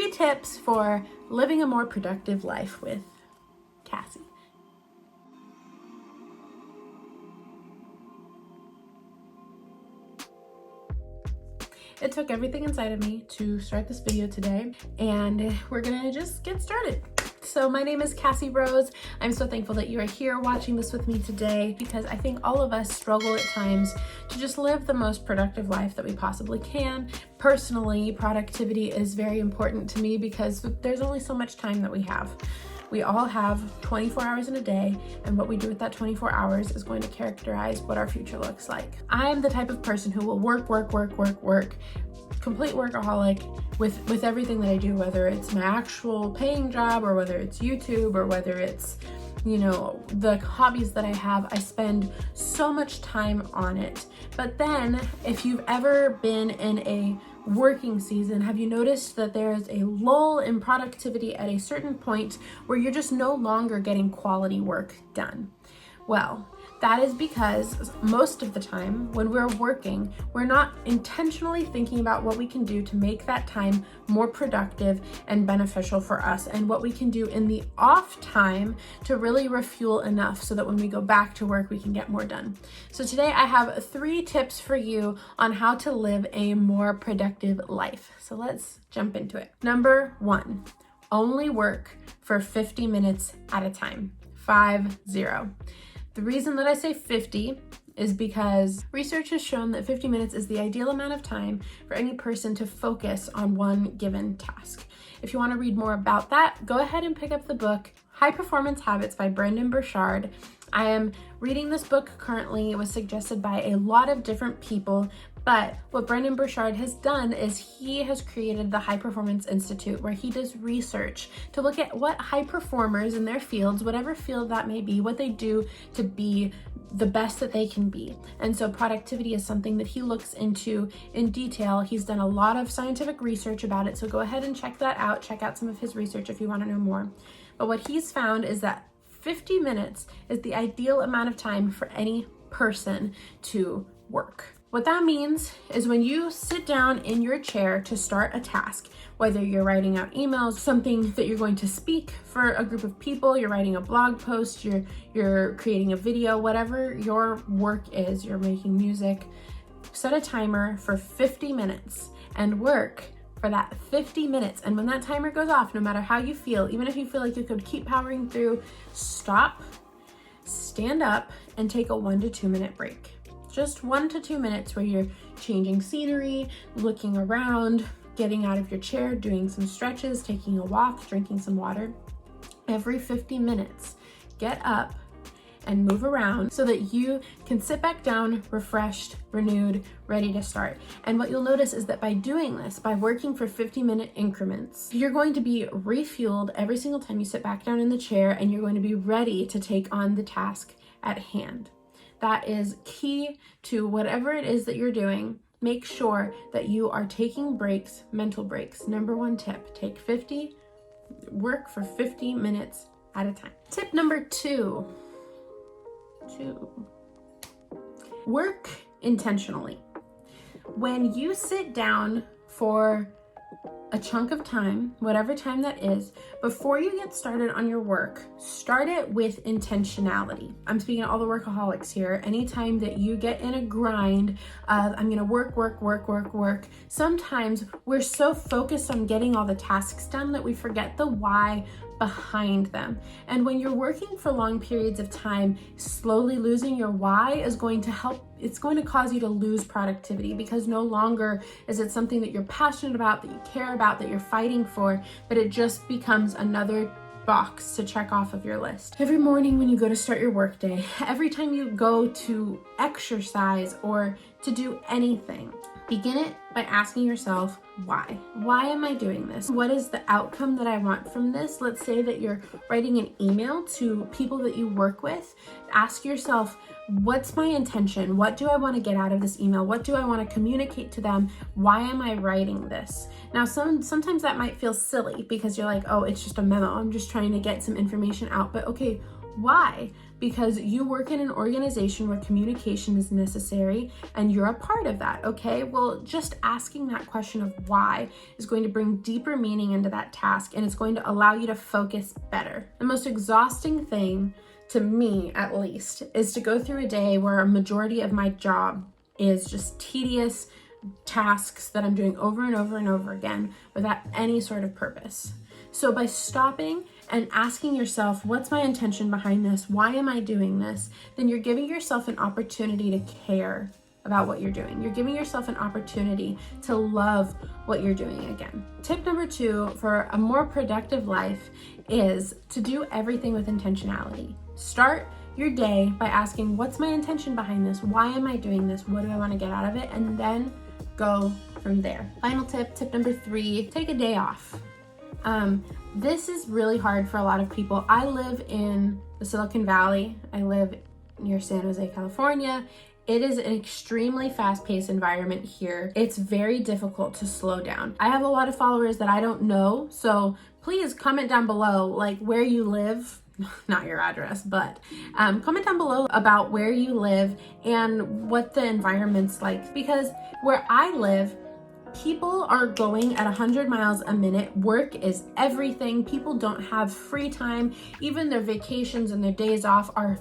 3 tips for living a more productive life with Cassie. It took everything inside of me to start this video today, and we're gonna just get started. So my name is Cassie Rose. I'm so thankful that you are here watching this with me today, because I think all of us struggle at times to just live the most productive life that we possibly can. Personally, productivity is very important to me because there's only so much time that we have. We all have 24 hours in a day, and what we do with that 24 hours is going to characterize what our future looks like. I'm the type of person who will work, complete workaholic with everything that I do, whether it's my actual paying job or whether it's YouTube or whether it's, you know, the hobbies that I have. I spend so much time on it. But then if you've ever been in a working season, have you noticed that there is a lull in productivity at a certain point where you're just no longer getting quality work done? Well, that is because most of the time when we're working, we're not intentionally thinking about what we can do to make that time more productive and beneficial for us, and what we can do in the off time to really refuel enough so that when we go back to work, we can get more done. So today I have 3 tips for you on how to live a more productive life. So let's jump into it. Number 1, only work for 50 minutes at a time. 50. The reason that I say 50 is because research has shown that 50 minutes is the ideal amount of time for any person to focus on one given task. If you want to read more about that, go ahead and pick up the book High Performance Habits by Brendon Burchard. I am reading this book currently. It was suggested by a lot of different people, but what Brendon Burchard has done is he has created the High Performance Institute, where he does research to look at what high performers in their fields, whatever field that may be, what they do to be the best that they can be. And so productivity is something that he looks into in detail. He's done a lot of scientific research about it, so go ahead and check that out. Check out some of his research if you want to know more. But what he's found is that 50 minutes is the ideal amount of time for any person to work. What that means is when you sit down in your chair to start a task, whether you're writing out emails, something that you're going to speak for a group of people, you're writing a blog post, you're creating a video, whatever your work is, you're making music, set a timer for 50 minutes and work for that 50 minutes. And when that timer goes off, no matter how you feel, even if you feel like you could keep powering through, stop, stand up, and take a 1 to 2 minute break. Just 1 to 2 minutes where you're changing scenery, looking around, getting out of your chair, doing some stretches, taking a walk, drinking some water. Every 50 minutes, get up and move around so that you can sit back down, refreshed, renewed, ready to start. And what you'll notice is that by doing this, by working for 50-minute increments, you're going to be refueled every single time you sit back down in the chair, and you're going to be ready to take on the task at hand. That is key to whatever it is that you're doing. Make sure that you are taking breaks, mental breaks. Number 1 tip, work for 50 minutes at a time. Tip number 2, work intentionally. When you sit down for a chunk of time, whatever time that is, before you get started on your work, start it with intentionality. I'm speaking to all the workaholics here. Anytime that you get in a grind of, I'm gonna work, sometimes we're so focused on getting all the tasks done that we forget the why behind them. And when you're working for long periods of time, slowly losing your why is going to help. It's going to cause you to lose productivity, because no longer is it something that you're passionate about, that you care about, that you're fighting for, but it just becomes another box to check off of your list. Every morning when you go to start your workday, every time you go to exercise or to do anything, begin it by asking yourself, why? Why am I doing this? What is the outcome that I want from this? Let's say that you're writing an email to people that you work with. Ask yourself, what's my intention? What do I want to get out of this email? What do I want to communicate to them? Why am I writing this? Now, sometimes that might feel silly because you're like, oh, it's just a memo. I'm just trying to get some information out. But okay, Why? Because you work in an organization where communication is necessary and you're a part of that, okay? Well, just asking that question of why is going to bring deeper meaning into that task, and it's going to allow you to focus better. The most exhausting thing, to me at least, is to go through a day where a majority of my job is just tedious tasks that I'm doing over and over and over again without any sort of purpose. So by stopping and asking yourself, what's my intention behind this? Why am I doing this? Then you're giving yourself an opportunity to care about what you're doing. You're giving yourself an opportunity to love what you're doing again. Tip number 2 for a more productive life is to do everything with intentionality. Start your day by asking, what's my intention behind this? Why am I doing this? What do I want to get out of it? And then go from there. Final tip, tip number 3, take a day off. This is really hard for a lot of people. I live in the Silicon Valley. I live near San Jose, California. It is an extremely fast-paced environment here. It's very difficult to slow down. I have a lot of followers that I don't know, so please comment down below, like where you live, not your address, but comment down below about where you live and what the environment's like, because where I live, people are going at 100 miles a minute. Work is everything. People don't have free time. Even their vacations and their days off are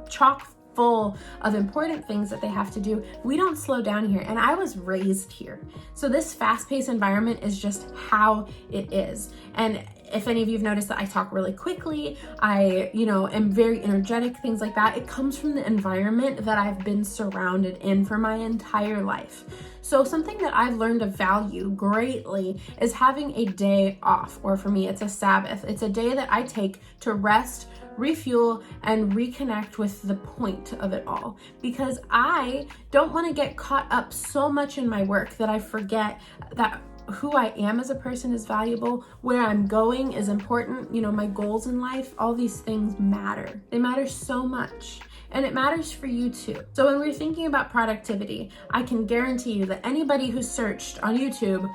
chock full of important things that they have to do. We don't slow down here, and I was raised here. So this fast-paced environment is just how it is. And if any of you have noticed that I talk really quickly, I, am very energetic, things like that, it comes from the environment that I've been surrounded in for my entire life. So something that I've learned to value greatly is having a day off, or for me, it's a Sabbath. It's a day that I take to rest, refuel, and reconnect with the point of it all, because I don't want to get caught up so much in my work that I forget that who I am as a person is valuable, where I'm going is important, my goals in life, all these things matter. They matter so much. And it matters for you too. So when we're thinking about productivity, I can guarantee you that anybody who searched on YouTube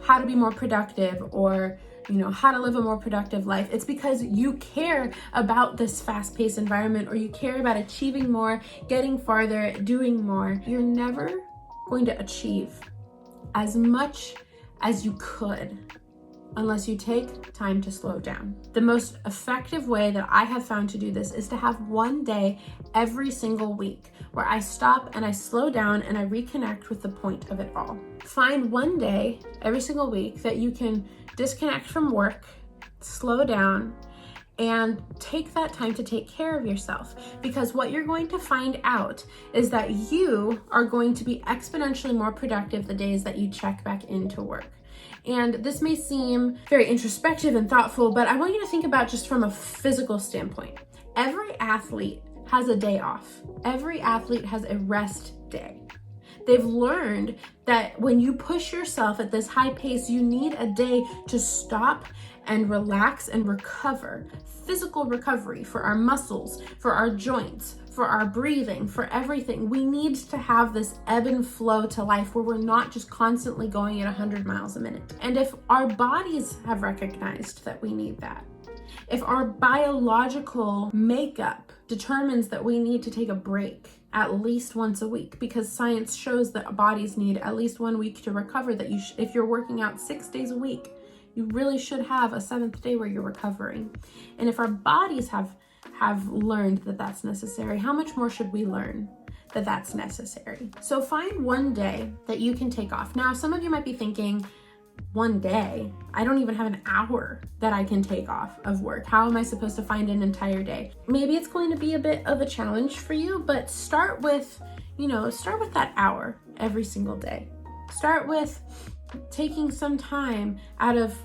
how to be more productive, or how to live a more productive life, it's because you care about this fast-paced environment, or you care about achieving more, getting farther, doing more. You're never going to achieve as much as you could unless you take time to slow down. The most effective way that I have found to do this is to have one day every single week where I stop and I slow down and I reconnect with the point of it all. Find one day every single week that you can disconnect from work, slow down, and take that time to take care of yourself, because what you're going to find out is that you are going to be exponentially more productive the days that you check back into work. And this may seem very introspective and thoughtful, but I want you to think about just from a physical standpoint. Every athlete has a day off. Every athlete has a rest day. They've learned that when you push yourself at this high pace, you need a day to stop and relax and recover. Physical recovery for our muscles, for our joints, for our breathing, for everything. We need to have this ebb and flow to life where we're not just constantly going at 100 miles a minute. And if our bodies have recognized that we need that, if our biological makeup determines that we need to take a break at least once a week, because science shows that our bodies need at least 1 week to recover, that if you're working out 6 days a week, you really should have a 7th day where you're recovering. And if our bodies have learned that that's necessary, how much more should we learn that that's necessary? So find one day that you can take off. Now, some of you might be thinking, one day? I don't even have an hour that I can take off of work. How am I supposed to find an entire day? Maybe it's going to be a bit of a challenge for you, but start with that hour every single day. Start with taking some time out of,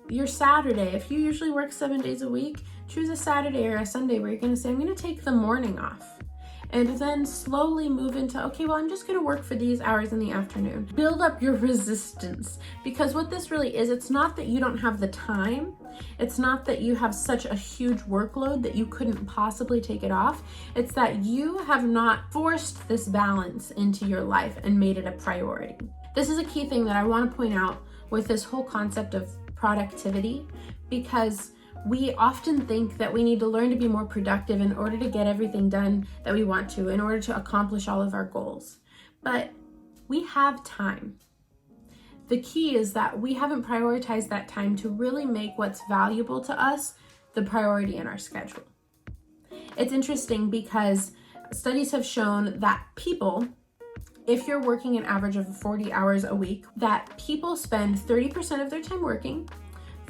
your Saturday. If you usually work 7 days a week, choose a Saturday or a Sunday where you're going to say, I'm going to take the morning off. And then slowly move into, okay, well, I'm just going to work for these hours in the afternoon. Build up your resistance, because what this really is, it's not that you don't have the time. It's not that you have such a huge workload that you couldn't possibly take it off. It's that you have not forced this balance into your life and made it a priority. This is a key thing that I want to point out with this whole concept of productivity, because We often think that we need to learn to be more productive in order to get everything done that we want to, in order to accomplish all of our goals. But we have time. The key is that we haven't prioritized that time to really make what's valuable to us the priority in our schedule. It's interesting because studies have shown that people, if you're working an average of 40 hours a week, that people spend 30% of their time working,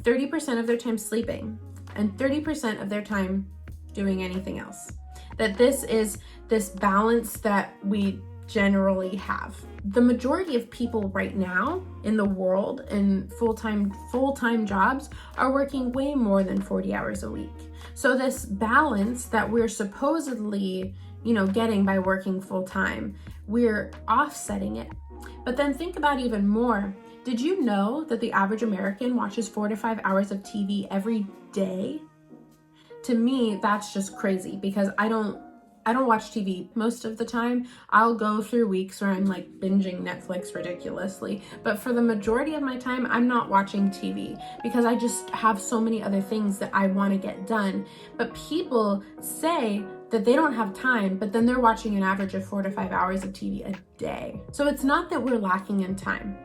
30% of their time sleeping, and 30% of their time doing anything else. That this is this balance that we generally have. The majority of people right now in the world in full-time jobs are working way more than 40 hours a week. So this balance that we're supposedly, getting by working full-time, we're offsetting it. But then think about even more. Did you know that the average American watches 4 to 5 hours of TV every day? To me, that's just crazy because I don't watch TV most of the time. I'll go through weeks where I'm like binging Netflix ridiculously. But for the majority of my time, I'm not watching TV because I just have so many other things that I want to get done. But people say that they don't have time, but then they're watching an average of 4 to 5 hours of TV a day. So it's not that we're lacking in time.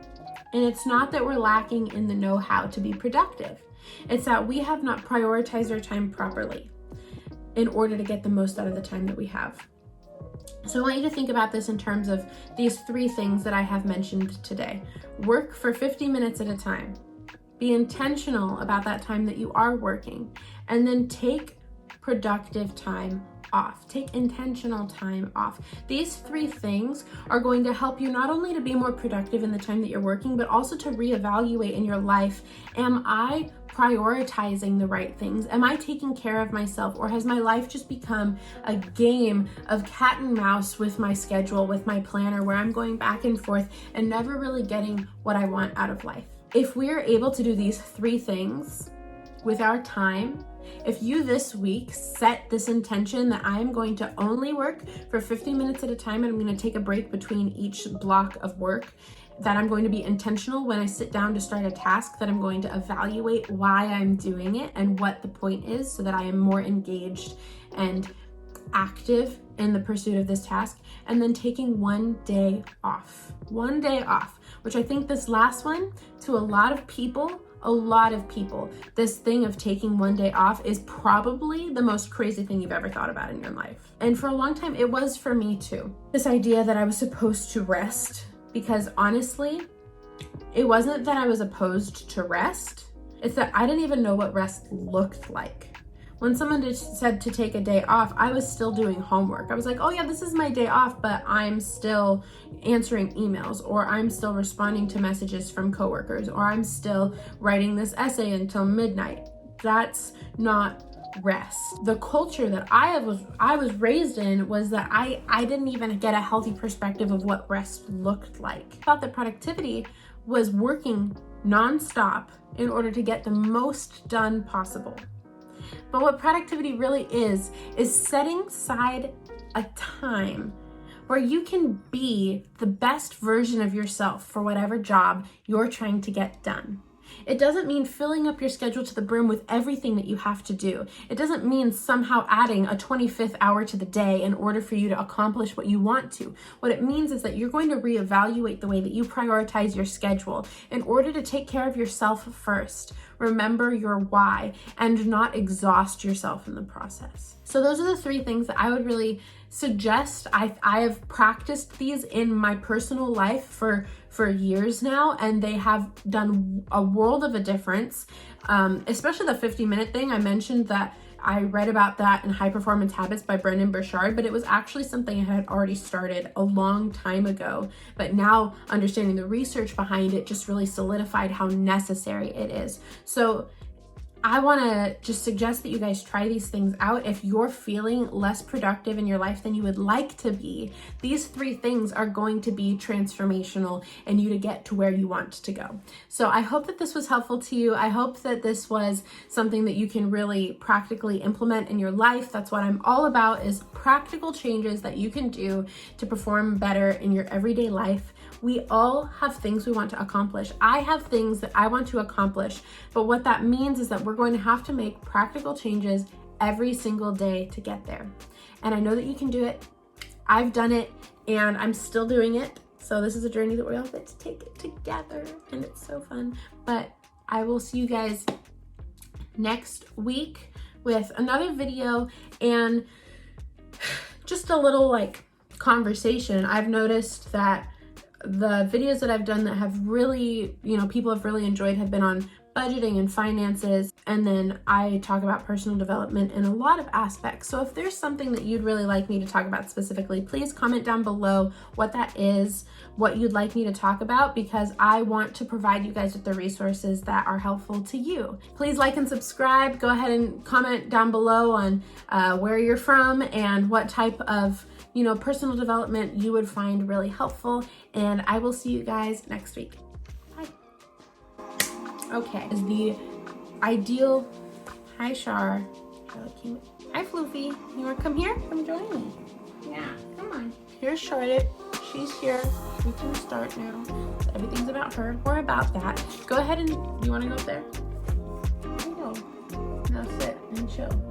And it's not that we're lacking in the know-how to be productive. It's that we have not prioritized our time properly in order to get the most out of the time that we have. So I want you to think about this in terms of these 3 things that I have mentioned today. Work for 50 minutes at a time. Be intentional about that time that you are working. And then take productive time off. Take intentional time off. These 3 things are going to help you not only to be more productive in the time that you're working, but also to reevaluate in your life. Am I prioritizing the right things? Am I taking care of myself? Or has my life just become a game of cat and mouse with my schedule, with my planner, where I'm going back and forth and never really getting what I want out of life? If we're able to do these 3 things with our time, if you this week set this intention that I am going to only work for 50 minutes at a time and I'm going to take a break between each block of work, that I'm going to be intentional when I sit down to start a task, that I'm going to evaluate why I'm doing it and what the point is so that I am more engaged and active in the pursuit of this task, and then taking 1 day off. 1 day off, which I think this last one, to a lot of people, this thing of taking 1 day off is probably the most crazy thing you've ever thought about in your life. And for a long time, it was for me too. This idea that I was supposed to rest, because honestly, it wasn't that I was opposed to rest. It's that I didn't even know what rest looked like. When someone just said to take a day off, I was still doing homework. I was like, oh yeah, this is my day off, but I'm still answering emails, or I'm still responding to messages from coworkers, or I'm still writing this essay until midnight. That's not rest. The culture that I was raised in was that I didn't even get a healthy perspective of what rest looked like. I thought that productivity was working nonstop in order to get the most done possible. But what productivity really is setting aside a time where you can be the best version of yourself for whatever job you're trying to get done. It doesn't mean filling up your schedule to the brim with everything that you have to do. It doesn't mean somehow adding a 25th hour to the day in order for you to accomplish what you want to. What it means is that you're going to reevaluate the way that you prioritize your schedule in order to take care of yourself first. Remember your why and not exhaust yourself in the process. So those are the 3 things that I would really suggest. I have practiced these in my personal life for years now, and they have done a world of a difference, especially the 50-minute thing. I mentioned that I read about that in High Performance Habits by Brendon Burchard, but it was actually something I had already started a long time ago. But now understanding the research behind it just really solidified how necessary it is. So I want to just suggest that you guys try these things out. If you're feeling less productive in your life than you would like to be, these 3 things are going to be transformational in you to get to where you want to go. So I hope that this was helpful to you. I hope that this was something that you can really practically implement in your life. That's what I'm all about, is practical changes that you can do to perform better in your everyday life, We all have things we want to accomplish. I have things that I want to accomplish, but what that means is that we're going to have to make practical changes every single day to get there. And I know that you can do it. I've done it and I'm still doing it. So this is a journey that we all get to take it together and it's so fun. But I will see you guys next week with another video and just a little like conversation. I've noticed that the videos that I've done that have really, people have really enjoyed have been on budgeting and finances, and then I talk about personal development in a lot of aspects. So if there's something that you'd really like me to talk about specifically, please comment down below what that is, what you'd like me to talk about, because I want to provide you guys with the resources that are helpful to you. Please like and subscribe. Go ahead and comment down below on where you're from and what type of personal development you would find really helpful, and I will see you guys next week. Bye. Okay, is the ideal. Hi, Shar. Hi, Floofy. You want to come here? Come join me. Yeah, come on. Here's Charlotte. She's here. We can start now. Everything's about her. We're about that. Go ahead and, you want to go up there? There you go. Now sit and chill.